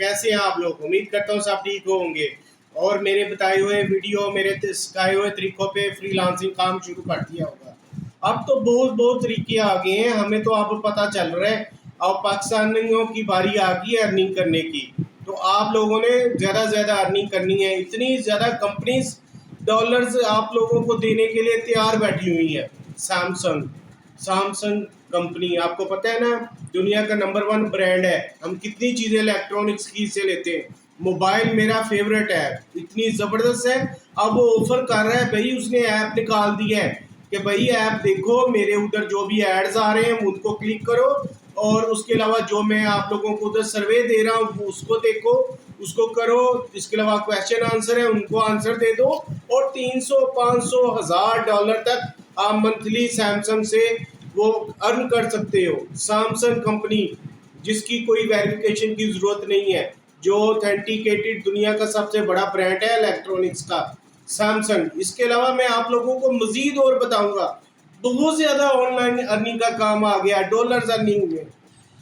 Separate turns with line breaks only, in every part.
कैसे हैं आप लोग? उम्मीद करता हूँ सब ठीक होंगे और मेरे बताए हुए वीडियो, मेरे सिखाए हुए तरीकों पे फ्रीलांसिंग काम शुरू कर दिया होगा। अब तो बहुत बहुत तरीके आ गए हैं, हमें तो अब पता चल रहा है। अब पाकिस्तानियों की बारी आ गई है अर्निंग करने की। तो आप लोगों ने ज़्यादा से ज़्यादा अर्निंग करनी है। इतनी ज़्यादा कंपनीज डॉलर्स आप लोगों को देने के लिए तैयार बैठी हुई है। सैमसंग सैमसंग कंपनी, आपको पता है ना, दुनिया का नंबर 1 ब्रांड है। हम कितनी चीज़ें इलेक्ट्रॉनिक्स की से लेते हैं। मोबाइल मेरा फेवरेट है, इतनी ज़बरदस्त है। अब वो ऑफर कर रहा है भाई, उसने ऐप निकाल दी है कि भाई ऐप देखो, मेरे उधर जो भी एड्स आ रहे हैं उनको क्लिक करो और उसके अलावा जो मैं आप लोगों को उधर सर्वे दे रहा हूँ उसको देखो, उसको करो। इसके अलावा क्वेश्चन आंसर है, उनको आंसर दे दो और 300 500 1000 डॉलर तक आप मंथली सैमसंग से वो अर्न कर सकते हो। सैमसंग कंपनी जिसकी कोई वेरिफिकेशन की ज़रूरत नहीं है, जो ऑथेंटिकेटेड दुनिया का सबसे बड़ा ब्रांड है इलेक्ट्रॉनिक्स का, सैमसंग। इसके अलावा मैं आप लोगों को मज़ीद और बताऊंगा, बहुत ज़्यादा ऑनलाइन अर्निंग का काम आ गया डॉलर्स अर्निंग में।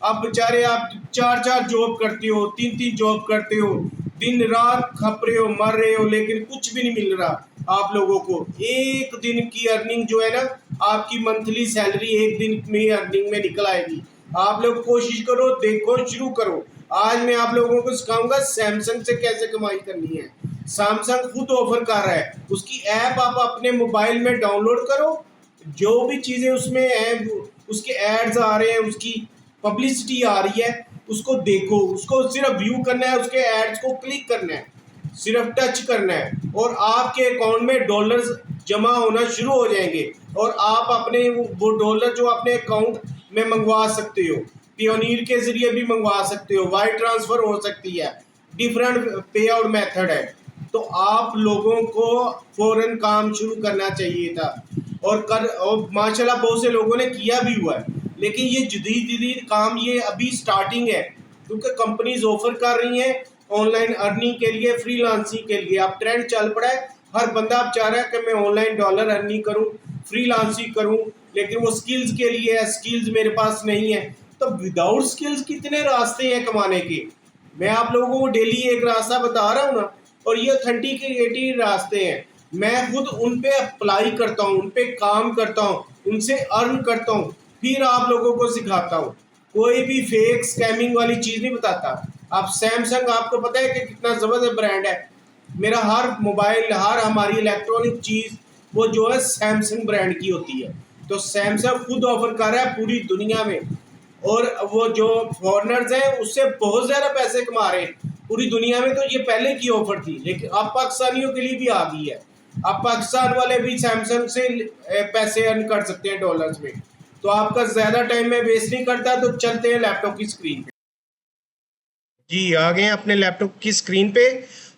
अब बेचारे आप 4 4 जॉब करते हो, 3 3 जॉब करते हो, दिन रात खप रहे हो, मर रहे हो, लेकिन कुछ भी नहीं मिल रहा आप लोगों को। एक दिन की अर्निंग जो है ना, आपकी मंथली सैलरी एक दिन में अर्निंग में निकल आएगी। आप लोग कोशिश करो, देखो, शुरू करो। आज मैं आप लोगों को सिखाऊंगा सैमसंग से कैसे कमाई करनी है। सैमसंग खुद ऑफर कर रहा है, उसकी ऐप आप अपने मोबाइल में डाउनलोड करो। जो भी चीज़ें उसमें हैं, उसके एड्स आ रहे हैं, उसकी पब्लिसिटी आ रही है, उसको देखो। उसको सिर्फ व्यू करना है, उसके एड्स को क्लिक करना है, सिर्फ टच करना है और आपके अकाउंट में डॉलर्स जमा होना शुरू हो जाएंगे। और आप अपने वो डॉलर जो अपने अकाउंट में मंगवा सकते हो, पियोनीर के जरिए भी मंगवा सकते हो, वायर ट्रांसफ़र हो सकती है, डिफरेंट पे आउट मेथड है। तो आप लोगों को फौरन काम शुरू करना चाहिए था और माशाल्लाह बहुत से लोगों ने किया भी हुआ है। लेकिन ये जदीद जदीद काम ये अभी स्टार्टिंग है, क्योंकि कंपनीज ऑफर कर रही हैं ऑनलाइन अर्निंग के लिए, फ्रीलांसिंग के लिए। अब ट्रेंड चल पड़ा है, हर बंदा अब चाह रहा है कि मैं ऑनलाइन डॉलर अर्निंग करूं, फ्रीलांसिंग करूं, लेकिन वो स्किल्स के लिए है, स्किल्स मेरे पास नहीं है। तो विदाउट स्किल्स कितने रास्ते हैं कमाने के। मैं आप लोगों को डेली एक रास्ता बता रहा हूँ ना, और ये ऑथेंटिकेटेड रास्ते हैं। मैं खुद उन पे अप्लाई करता हूँ, उन पे काम करता हूँ, उनसे अर्न करता हूँ, फिर आप लोगों को सिखाता हूँ। कोई भी फेक स्कैमिंग वाली चीज़ नहीं बताता। आप सैमसंग, आपको पता है कि कितना ज़बरदस्त ब्रांड है। मेरा हर मोबाइल, हर हमारी इलेक्ट्रॉनिक चीज़ वो जो है सैमसंग ब्रांड की होती है। तो सैमसंग खुद ऑफर कर रहा है पूरी दुनिया में, और वो जो फॉरेनर्स हैं उससे बहुत ज़्यादा पैसे कमा रहे हैं पूरी दुनिया में। तो ये पहले की ऑफर थी, लेकिन अब पाकिस्तानियों के लिए भी आ गई है। अब पाकिस्तान वाले भी सैमसंग से पैसे अर्न कर सकते हैं डॉलर्स में। तो आपका ज़्यादा टाइम में वेस्ट नहीं करता, तो चलते हैं लैपटॉप की स्क्रीन पे। जी, आ गए हैं अपने लैपटॉप की स्क्रीन पे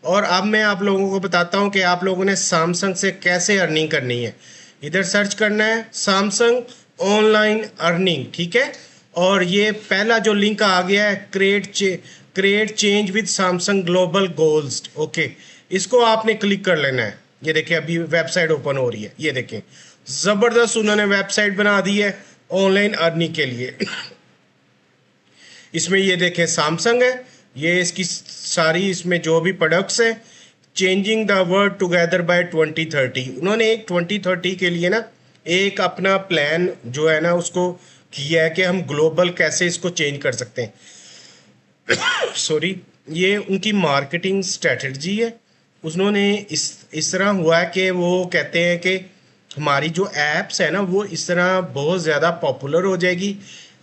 और अब मैं आप लोगों को बताता हूं कि आप लोगों ने सैमसंग से कैसे अर्निंग करनी है। इधर सर्च करना है सैमसंग ऑनलाइन अर्निंग, ठीक है। और ये पहला जो लिंक आ गया है, create change with Samsung global goals, okay, इसको आपने क्लिक कर लेना है। ये देखिए अभी वेबसाइट ओपन हो रही है, ये देखें ज़बरदस्त उन्होंने वेबसाइट बना दी है ऑनलाइन अर्निंग के लिए। इसमें ये देखें सैमसंग है, ये इसकी सारी इसमें जो भी प्रोडक्ट्स हैं, changing the world together by 2030। उन्होंने एक 2030 के लिए ना एक अपना प्लान जो है ना उसको किया है कि हम ग्लोबल कैसे इसको चेंज कर सकते हैं। सॉरी, ये उनकी मार्केटिंग स्ट्रेटजी है। उन्होंने इस तरह हुआ है कि वो कहते हैं कि हमारी जो ऐप्स है ना वो इस तरह बहुत ज़्यादा पॉपुलर हो जाएगी,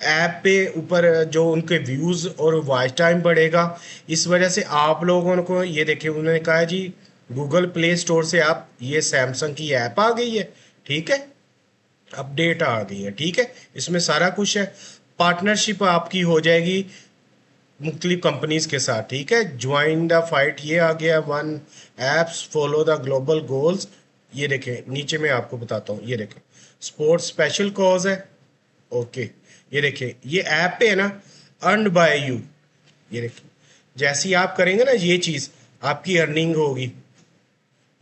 ऐप पे ऊपर जो उनके व्यूज़ और वॉच टाइम बढ़ेगा। इस वजह से आप लोगों को ये देखिए उन्होंने कहा है जी गूगल प्ले स्टोर से आप ये सैमसंग की ऐप आ गई है, ठीक है, अपडेट आ गई है, ठीक है, इसमें सारा कुछ है। पार्टनरशिप आपकी हो जाएगी मुख्तलिफ कंपनीज के साथ, ठीक है। ज्वाइन द फाइट, ये आ गया, one apps, follow the global goals. ये देखें नीचे में आपको बताता हूँ, ये देखें स्पोर्ट्स स्पेशल कॉज है, ओके। ये देखिए ये ऐप पे है ना, अर्न बाय यू। ये देखिए जैसे ही आप करेंगे ना ये चीज़, आपकी अर्निंग होगी।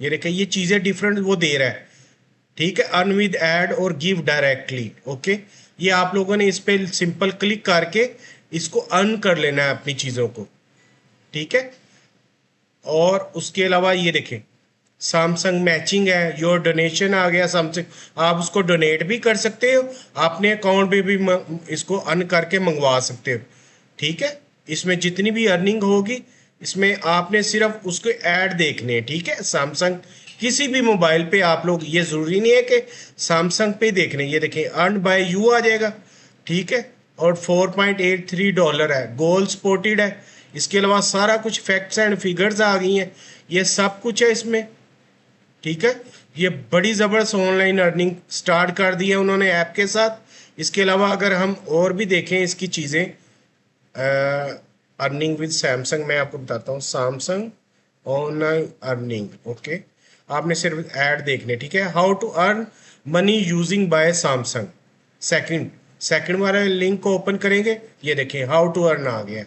ये देखिए ये चीज़ें डिफरेंट वो दे रहा है, ठीक है। अर्न विद एड और गिव डायरेक्टली, ओके। ये आप लोगों ने इस पे सिंपल क्लिक करके इसको अर्न कर लेना है अपनी चीज़ों को। ठीक है। और उसके अलावा ये देखें सैमसंग मैचिंग है, योर डोनेशन आ गया सैमसंग, आप उसको डोनेट भी कर सकते हो, अपने अकाउंट में भी इसको अर्न करके मंगवा सकते हो। ठीक है, इसमें जितनी भी अर्निंग होगी इसमें आपने सिर्फ उसके ऐड देखने हैं। ठीक है, सैमसंग किसी भी मोबाइल पे आप लोग, ये ज़रूरी नहीं है कि सैमसंग पे देखने, ये देखें अर्न बाय यू आ जाएगा। ठीक है, और $4.83 है, गोल स्पोर्टेड है। इसके अलावा सारा कुछ फैक्ट्स एंड फिगर्स आ गई हैं, ये सब कुछ है इसमें। ठीक है, ये बड़ी ज़बरदस्त ऑनलाइन अर्निंग स्टार्ट कर दी है उन्होंने ऐप के साथ। इसके अलावा अगर हम और भी देखें इसकी चीज़ें, अर्निंग विद सैमसंग मैं आपको बताता हूँ, सैमसंग ऑनलाइन अर्निंग। ओके, आपने सिर्फ ऐड देखने। ठीक है, how to earn money using by Samsung, second वाले लिंक को ओपन करेंगे, ये देखें हाउ टू अर्न आ गया,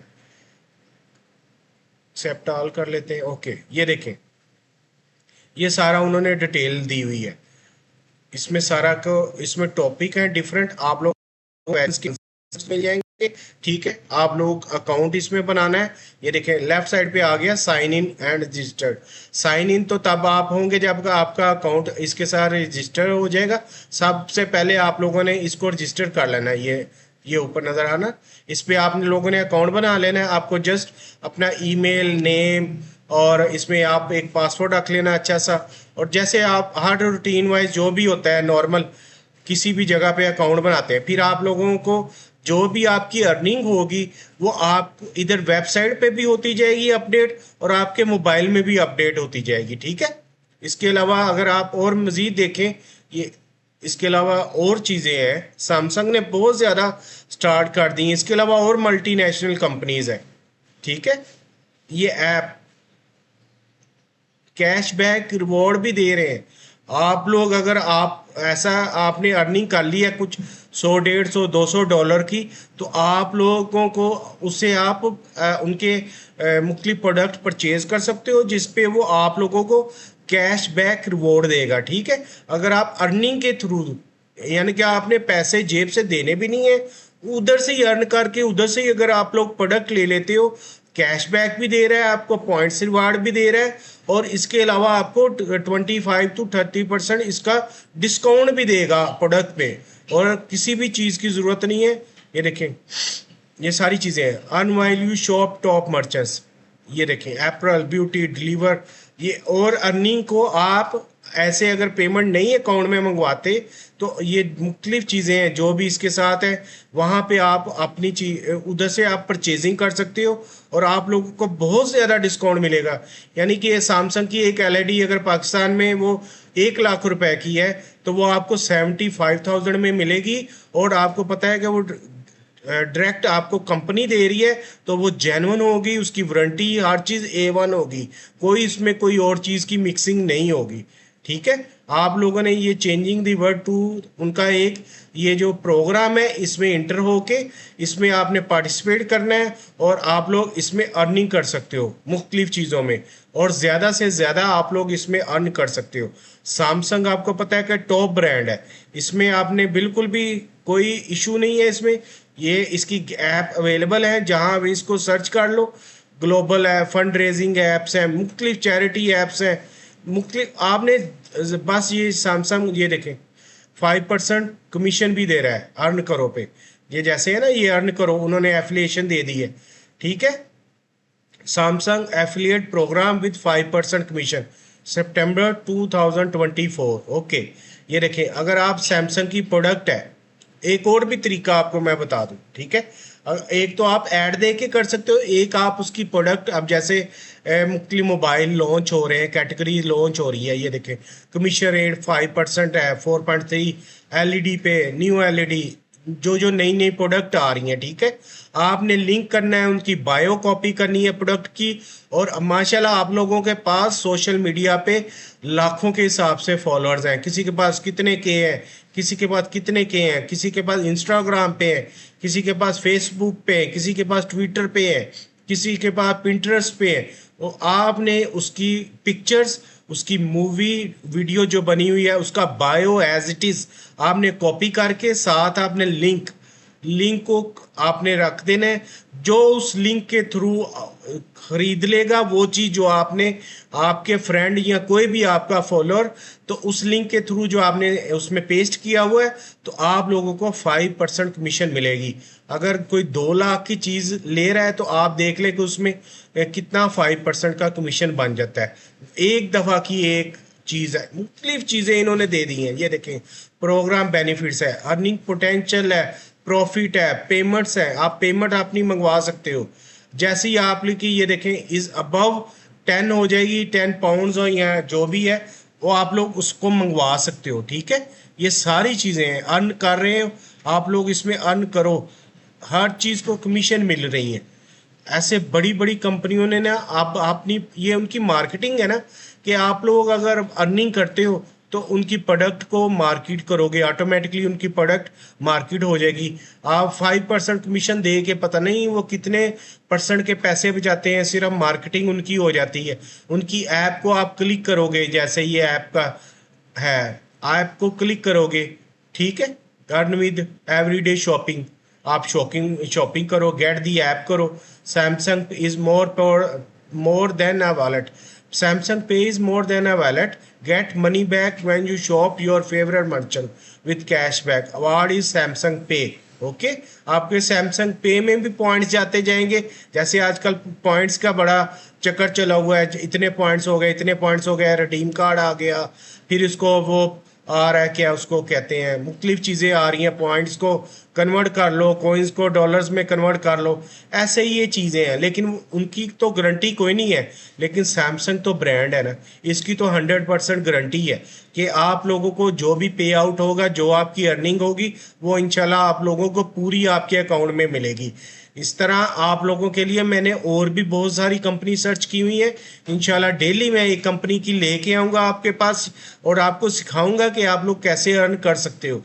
एक्सेप्ट ऑल कर लेते हैं। ओके, ये देखें ये सारा उन्होंने डिटेल दी हुई है इसमें, सारा को इसमें टॉपिक है डिफरेंट, आप लोग मिल जाएंगे। ठीक है, आप लोग अकाउंट इसमें बनाना है, ये देखें लेफ्ट साइड पे आ गया sign in and registered. Sign in तो तब आप होंगे जब आपका अकाउंट इसके साथ रजिस्टर हो जाएगा। सबसे पहले आप लोगों ने इसको रजिस्टर कर लेना है, ये ऊपर नज़र आना, इस पर आपने लोगों ने अकाउंट बना लेना है। आपको जस्ट अपना ईमेल नेम और इसमें आप एक पासवर्ड रख लेना अच्छा सा, और जैसे आप हर रूटीन वाइज जो भी होता है नॉर्मल किसी भी जगह पे अकाउंट बनाते हैं, फिर आप लोगों को जो भी आपकी अर्निंग होगी वो आप इधर वेबसाइट पे भी होती जाएगी अपडेट, और आपके मोबाइल में भी अपडेट होती जाएगी। ठीक है, इसके अलावा अगर आप और मज़ीद देखें, ये इसके अलावा और चीज़ें हैं, सैमसंग ने बहुत ज़्यादा स्टार्ट कर दी हैं। इसके अलावा और मल्टीनेशनल कंपनीज़ हैं। ठीक है, ये ऐप कैशबैक रिवॉर्ड भी दे रहे हैं। आप लोग अगर आप ऐसा आपने अर्निंग कर ली है कुछ 100, 150, $200 की, तो आप लोगों को उससे आप उनके मुख्तलिफ प्रोडक्ट परचेज कर सकते हो, जिस पे वो आप लोगों को कैशबैक रिवॉर्ड देगा। ठीक है, अगर आप अर्निंग के थ्रू, यानी कि आपने पैसे जेब से देने भी नहीं है, उधर से ही अर्न करके उधर से ही अगर आप लोग प्रोडक्ट ले लेते हो, कैशबैक भी दे रहा है आपको, पॉइंट्स रिवार्ड भी दे रहा है, और इसके अलावा आपको 25 to 30% इसका डिस्काउंट भी देगा प्रोडक्ट पे, और किसी भी चीज़ की ज़रूरत नहीं है। ये देखें ये सारी चीज़ें हैं, earn while you shop top merchants, ये देखें एप्रल ब्यूटी डिलीवर, ये और अर्निंग को आप ऐसे अगर पेमेंट नहीं अकाउंट में मंगवाते तो ये मुख्तलिफ चीज़ें हैं जो भी इसके साथ है, वहाँ पे आप अपनी चीज उधर से आप परचेजिंग कर सकते हो, और आप लोगों को बहुत ज़्यादा डिस्काउंट मिलेगा। यानी कि सैमसंग की एक एलईडी अगर पाकिस्तान में वो 1 लाख रुपए की है, तो वो आपको 75,000 में मिलेगी, और आपको पता है कि वो डायरेक्ट आपको कंपनी दे रही है, तो वो जेन्युइन होगी, उसकी वारंटी हर चीज़ A1 होगी, कोई इसमें कोई और चीज़ की मिक्सिंग नहीं होगी। ठीक है, आप लोगों ने ये चेंजिंग दी वर्ड टू उनका एक ये जो प्रोग्राम है, इसमें इंटर होके इसमें आपने पार्टिसिपेट करना है, और आप लोग इसमें अर्निंग कर सकते हो मुख्तलिफ चीज़ों में, और ज़्यादा से ज़्यादा आप लोग इसमें अर्न कर सकते हो। सैमसंग आपको पता है कि टॉप ब्रांड है, इसमें आपने बिल्कुल भी कोई इशू नहीं है इसमें। ये इसकी ऐप अवेलेबल है, जहाँ भी इसको सर्च कर लो, ग्लोबल है, फंड रेजिंग ऐप्स हैं, मुख्तलिफ चैरिटी ऐप्स हैं, मुख्तलिफ आपने बस ये सैमसंग ये देखें 5% कमीशन भी दे रहा है अर्न करो पे, ये जैसे है ना ये अर्न करो, उन्होंने एफिलिएशन दे दी है। ठीक है, Samsung affiliate program with 5% commission सितंबर 2024। ओके, ये देखें अगर आप सैमसंग की प्रोडक्ट है, एक और भी तरीका आपको मैं बता दूं। ठीक है, एक तो आप ऐड दे के कर सकते हो, एक आप उसकी प्रोडक्ट, अब जैसे मुख्तलिफ मोबाइल लॉन्च हो रहे हैं, कैटेगरी लॉन्च हो रही है, ये देखें कमीशन रेट 5% है, 4.3 एलईडी पे, न्यू एलईडी, जो जो नई नई प्रोडक्ट आ रही हैं। ठीक है, आपने लिंक करना है, उनकी बायो कॉपी करनी है प्रोडक्ट की, और माशाल्लाह आप लोगों के पास सोशल मीडिया पे लाखों के हिसाब से फॉलोअर्स हैं, किसी के पास कितने के हैं, किसी के पास कितने के हैं, किसी के पास इंस्टाग्राम पे है, किसी के पास फेसबुक पे है, किसी के पास ट्विटर पे है, किसी के पास पिंटरेस्ट पे है। तो आपने उसकी पिक्चर्स, उसकी मूवी वीडियो जो बनी हुई है, उसका बायो एज इट इज़ आपने कॉपी करके साथ आपने लिंक लिंक को आपने रख देना है। जो उस लिंक के थ्रू खरीद लेगा वो चीज़ जो आपने, आपके फ्रेंड या कोई भी आपका फॉलोअर, तो उस लिंक के थ्रू जो आपने उसमें पेस्ट किया हुआ है, तो आप लोगों को 5% कमीशन मिलेगी। अगर कोई 2 लाख की चीज़ ले रहा है तो आप देख ले कि उसमें कितना 5% का कमीशन बन जाता है। एक दफ़ा की एक चीज़ है, मुख्तलिफ चीज़ें इन्होंने दे दी हैं। ये देखें, प्रोग्राम बेनिफिट्स है, अर्निंग पोटेंशियल है, प्रॉफिट है, पेमेंट्स है, आप पेमेंट अपनी मंगवा सकते हो। जैसे ही आप लिखी ये देखें इज अबव 10 हो जाएगी, 10 पाउंड्स हो या जो भी है वो आप लोग उसको मंगवा सकते हो। ठीक है, ये सारी चीज़ें हैं, अर्न कर रहे हो आप लोग, इसमें अर्न करो, हर चीज़ को कमीशन मिल रही है। ऐसे बड़ी बड़ी कंपनियों ने ना, आप अपनी ये उनकी मार्केटिंग है ना, कि आप लोग अगर अर्निंग करते हो तो उनकी प्रोडक्ट को मार्केट करोगे, ऑटोमेटिकली उनकी प्रोडक्ट मार्केट हो जाएगी। आप 5% कमीशन दे के पता नहीं वो कितने % के पैसे बचाते हैं, सिर्फ मार्केटिंग उनकी हो जाती है। उनकी ऐप को आप क्लिक करोगे, जैसे ये ऐप का है, ऐप को क्लिक करोगे, ठीक है, अर्न विद एवरीडे शॉपिंग, आप शॉपिंग करो, गेट दी ऐप करो। Samsung is more than a wallet, Samsung Pay is more than a wallet, get money back when you shop your favourite merchant with cash back, award is Samsung Pay. Okay, आपके Samsung Pay में भी points जाते जाएंगे। जैसे आजकल points का बड़ा चक्कर चला हुआ है, इतने पॉइंट्स हो गए, इतने पॉइंट्स हो गए, रिडीम कार्ड आ गया, फिर इसको वो आ रहा है, क्या उसको कहते हैं, मुख्तलिफ चीज़ें आ रही हैं, पॉइंट्स को कन्वर्ट कर लो, कोइंस को डॉलर्स में कन्वर्ट कर लो, ऐसे ही ये चीज़ें हैं। लेकिन उनकी तो गारंटी कोई नहीं है, लेकिन सैमसंग तो ब्रांड है ना, इसकी तो 100% गारंटी है कि आप लोगों को जो भी पे आउट होगा, जो आपकी अर्निंग होगी, वो इंशाल्लाह आप लोगों को पूरी आपके अकाउंट में मिलेगी। इस तरह आप लोगों के लिए मैंने और भी बहुत सारी कंपनी सर्च की हुई है। इंशाल्लाह डेली मैं एक कंपनी की लेके आऊँगा आपके पास और आपको सिखाऊंगा कि आप लोग कैसे अर्न कर सकते हो।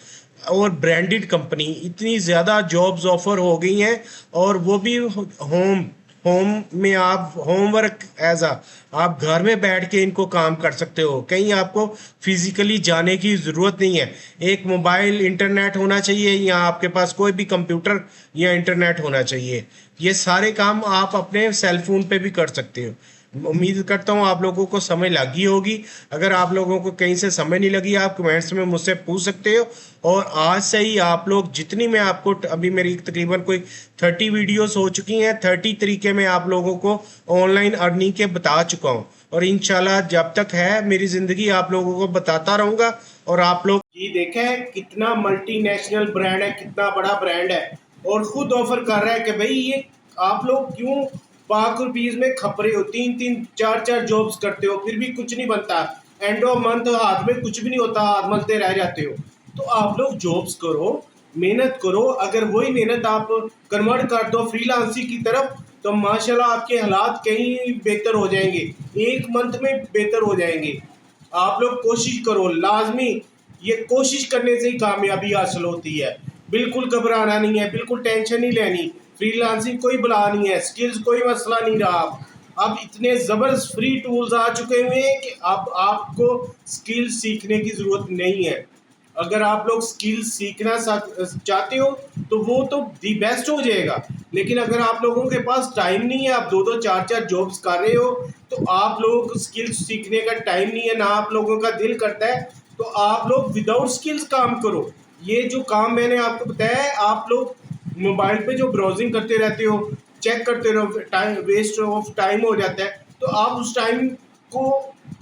और ब्रांडेड कंपनी, इतनी ज़्यादा जॉब्स ऑफर हो गई हैं, और वो भी होम होम में, आप होम वर्क एज आप घर में बैठ के इनको काम कर सकते हो, कहीं आपको फिजिकली जाने की ज़रूरत नहीं है। एक मोबाइल इंटरनेट होना चाहिए, या आपके पास कोई भी कंप्यूटर या इंटरनेट होना चाहिए। ये सारे काम आप अपने सेल फोन पे भी कर सकते हो। उम्मीद करता हूँ आप लोगों को समझ लगी होगी। अगर आप लोगों को कहीं से समझ नहीं लगी, आप कमेंट्स में मुझसे पूछ सकते हो। और आज से ही आप लोग जितनी, मैं आपको अभी मेरी तकरीबन कोई 30 वीडियोस हो चुकी हैं, 30 तरीके मैं आप लोगों को ऑनलाइन अर्निंग के बता चुका हूँ, और इंशाल्लाह जब तक है मेरी ज़िंदगी आप लोगों को बताता रहूँगा। और आप लोग ये देखें कितना मल्टीनेशनल ब्रांड है, कितना बड़ा ब्रांड है, और खुद ऑफर कर रहा है कि भाई ये आप लोग क्यों पाक रुपीज में खप रहे हो, 3-3 4-4 जॉब्स करते हो, फिर भी कुछ नहीं बनता, एंड ऑफ मंथ हाथ में कुछ भी नहीं होता, हाथ मलते रह जाते हो। तो आप लोग जॉब्स करो, मेहनत करो। अगर वही मेहनत आप कन्वर्ट कर दो फ्रीलांसिंग की तरफ, तो माशाल्लाह आपके हालात कहीं बेहतर हो जाएंगे, एक मंथ में बेहतर हो जाएंगे। आप लोग कोशिश करो, लाजमी ये कोशिश करने से ही कामयाबी हासिल होती है। बिल्कुल घबराना नहीं है, बिल्कुल टेंशन नहीं लेनी। फ्रीलांसिंग कोई बला नहीं है, स्किल्स कोई मसला नहीं रहा। अब इतने ज़बरदस्त फ्री टूल्स आ चुके हुए हैं कि अब आपको स्किल्स सीखने की ज़रूरत नहीं है। अगर आप लोग स्किल्स सीखना चाहते हो तो वो तो दी बेस्ट हो जाएगा। लेकिन अगर आप लोगों के पास टाइम नहीं है, आप 2-2 4-4 जॉब्स कर रहे हो, तो आप लोगों को स्किल्स सीखने का टाइम नहीं है, ना आप लोगों का दिल करता है, तो आप लोग विदाउट स्किल्स काम करो। ये जो काम मैंने आपको बताया है, आप लोग मोबाइल पे जो ब्राउजिंग करते रहते हो, चेक करते रहो, टाइम वेस्ट ऑफ टाइम हो जाता है। तो आप उस टाइम को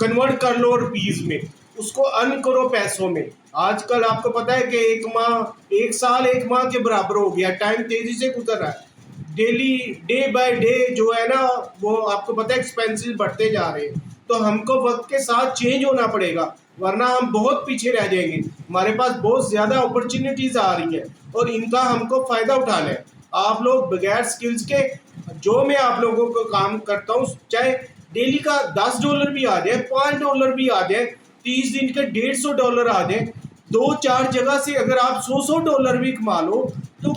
कन्वर्ट कर लो रुपीज़ में, उसको अर्न करो पैसों में। आजकल आपको पता है कि एक साल एक माह के बराबर हो गया, टाइम तेज़ी से गुजर रहा है। डेली डे बाय डे जो है ना, वो आपको पता है एक्सपेंसेस बढ़ते जा रहे हैं। तो हमको वक्त के साथ चेंज होना पड़ेगा, वरना हम बहुत पीछे रह जाएंगे। हमारे पास बहुत ज़्यादा अपॉर्चुनिटीज़ आ रही हैं और इनका हमको फ़ायदा उठाना है। आप लोग बगैर स्किल्स के, जो मैं आप लोगों को काम करता हूँ, चाहे डेली का $10 भी आ जाए, $5 भी आ जाए, 30 दिन के $150 आ जाए, 2-4 जगह से अगर आप $100 भी कमा लो, तो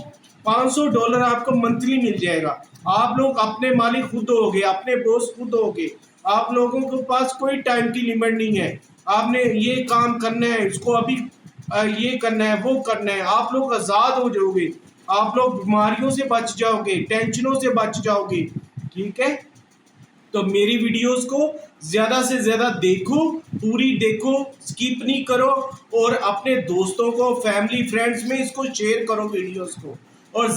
$500 आपको मंथली मिल जाएगा। आप लोग अपने मालिक खुद होगे, अपने बॉस खुद होगे। आप लोगों के पास कोई टाइम की लिमिट नहीं है, आपने ये काम करना है, इसको अभी ये करना है, वो करना है, आप लोग आज़ाद हो जाओगे। आप लोग बीमारियों से बच जाओगे, टेंशनों से बच जाओगे। ठीक है, तो मेरी वीडियोस को ज़्यादा से ज़्यादा देखो, पूरी देखो, स्किप नहीं करो, और अपने दोस्तों को, फैमिली फ्रेंड्स में इसको शेयर करो वीडियोस को। और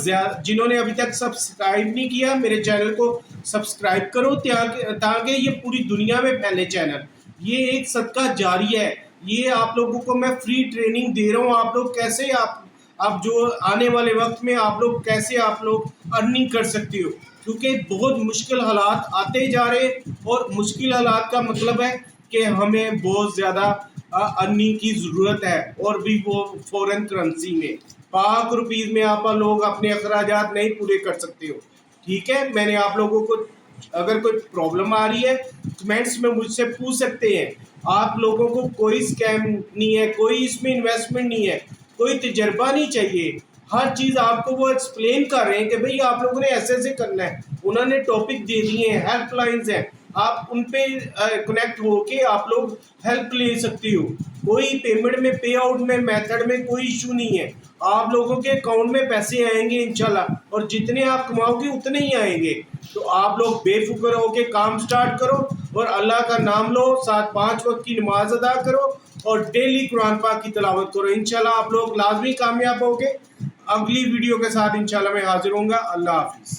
जिन्होंने अभी तक सब्सक्राइब नहीं किया मेरे चैनल को सब्सक्राइब करो, ताकि ये पूरी दुनिया में फैले चैनल। ये एक सदका जारी है। ये आप लोगों को मैं फ्री ट्रेनिंग दे रहा हूँ, आप लोग कैसे आप जो आने वाले वक्त में आप लोग कैसे आप लोग अर्निंग कर सकते हो, क्योंकि बहुत मुश्किल हालात आते जा रहे, और मुश्किल हालात का मतलब है कि हमें बहुत ज़्यादा अर्निंग की ज़रूरत है, और भी वो फॉरेन करेंसी में। पाक रुपीज़ में आप लोग अपने अखराजात नहीं पूरे कर सकते हो। ठीक है, मैंने आप लोगों को, अगर कोई प्रॉब्लम आ रही है कमेंट्स में मुझसे पूछ सकते हैं। आप लोगों को कोई स्कैम नहीं है, कोई इसमें इन्वेस्टमेंट नहीं है, कोई तजर्बा नहीं चाहिए। हर चीज़ आपको वो एक्सप्लेन कर रहे हैं कि भाई आप लोगों ने ऐसे ऐसे करना है। उन्होंने टॉपिक दे दिए हैं, हेल्पलाइंस हैं, आप उन पे कनेक्ट होके आप लोग हेल्प ले सकते हो। कोई पेमेंट में, पे आउट में, मेथड में कोई इशू नहीं है। आप लोगों के अकाउंट में पैसे आएंगे इंशाल्लाह, और जितने आप कमाओगे उतने ही आएंगे। तो आप लोग बेफिक्र होके काम स्टार्ट करो, और अल्लाह का नाम लो, 5 वक्त की नमाज अदा करो, और डेली कुरान पाक की तिलावत करो। इंशाल्लाह आप लोग लाजमी कामयाब होगे। अगली वीडियो के साथ इंशाल्लाह मैं हाजिर होऊंगा। अल्लाह हाफिज़।